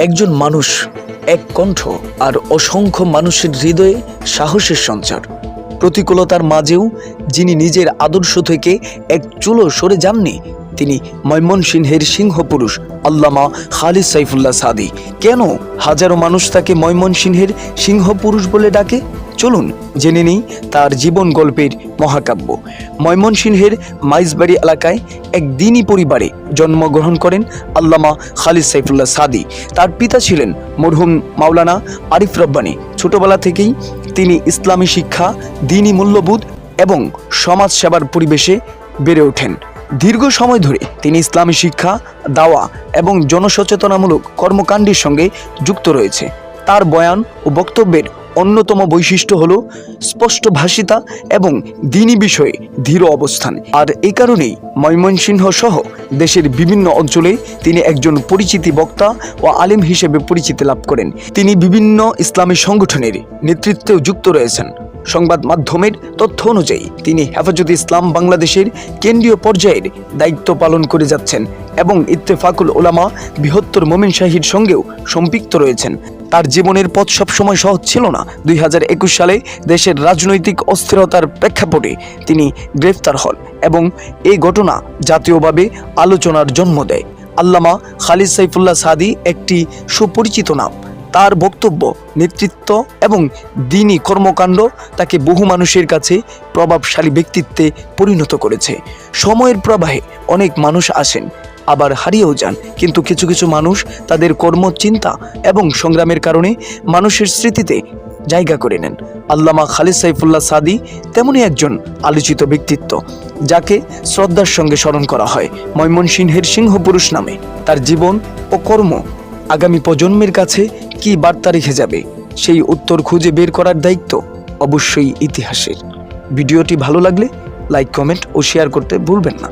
একজন মানুষ, এক কণ্ঠ আর অসংখ্য মানুষের হৃদয়ে সাহসের সঞ্চার। প্রতিকূলতার মাঝেও যিনি নিজের আদর্শ থেকে এক চুলো সরে যাননি, তিনি ময়মনসিংহের সিংহপুরুষ আল্লামা খালিদ সাইফুল্লাহ সাদী। কেন হাজারো মানুষ তাকে ময়মনসিংহের সিংহপুরুষ বলে ডাকে? চলুন জেনে নিই তার জীবন গল্পের মহাকাব্য। ময়মনসিংহের মাইজবাড়ি এলাকায় এক দ্বীনি পরিবারে জন্মগ্রহণ করেন আল্লামা খালিদ সাইফুল্লাহ সাদী। তার পিতা ছিলেন মরহুম মাওলানা আরিফ রব্বানী। ছোটবেলা থেকেই তিনি ইসলামী শিক্ষা, দ্বীনি মূল্যবোধ এবং সমাজ সেবার পরিবেশে বেড়ে ওঠেন। দীর্ঘ সময় ধরে তিনি ইসলামী শিক্ষা, দাওয়া এবং জনসচেতনামূলক কর্মকাণ্ডের সঙ্গে যুক্ত রয়েছে। তার বয়ান ও বক্তব্যের অন্যতম বৈশিষ্ট্য হল স্পষ্টভাষিতা এবং দ্বীনি বিষয়ে দৃঢ় অবস্থান। আর এই কারণেই ময়মনসিংহ সহ দেশের বিভিন্ন অঞ্চলে তিনি একজন পরিচিতি বক্তা ও আলেম হিসেবে পরিচিতি লাভ করেন। তিনি বিভিন্ন ইসলামী সংগঠনের নেতৃত্বেও যুক্ত রয়েছেন। সংবাদ মাধ্যমের তথ্য অনুযায়ী তিনি হেফাজতে ইসলাম বাংলাদেশের কেন্দ্রীয় পর্যায়ের দায়িত্ব পালন করে যাচ্ছেন এবং ইত্তেফাকুল উলামা বৃহত্তর মোমিনশাহির সঙ্গেও সম্পৃক্ত রয়েছেন। তার জীবনের পথ সবসময় সহজ ছিল না। 2021 সালে দেশের রাজনৈতিক অস্থিরতার প্রেক্ষাপটে তিনি গ্রেফতার হন এবং এই ঘটনা জাতীয়ভাবে আলোচনার জন্ম দেয়। আল্লামা খালিদ সাইফুল্লাহ সাদী একটি সুপরিচিত নাম। তার বক্তব্য, নেতৃত্ব এবং দ্বীনি কর্মকাণ্ড তাকে বহু মানুষের কাছে প্রভাবশালী ব্যক্তিত্বে পরিণত করেছে। সময়ের প্রবাহে অনেক মানুষ আসেন, আবার হারিয়েও যান, কিন্তু কিছু কিছু মানুষ তাদের কর্মচিন্তা এবং সংগ্রামের কারণে মানুষের স্মৃতিতে জায়গা করে নেন। আল্লামা খালিদ সাইফুল্লাহ সাদী তেমনই একজন আলোচিত ব্যক্তিত্ব, যাকে শ্রদ্ধার সঙ্গে স্মরণ করা হয় ময়মনসিংহের সিংহপুরুষ নামে। তার জীবন ও কর্ম আগামী প্রজন্মের কাছে কি বার্তা রেখে যাবে, সেই উত্তর খুঁজে বের করার দায়িত্ব অবশ্যই ইতিহাসের। ভিডিওটি ভালো লাগলে লাইক, কমেন্ট ও শেয়ার করতে ভুলবেন না।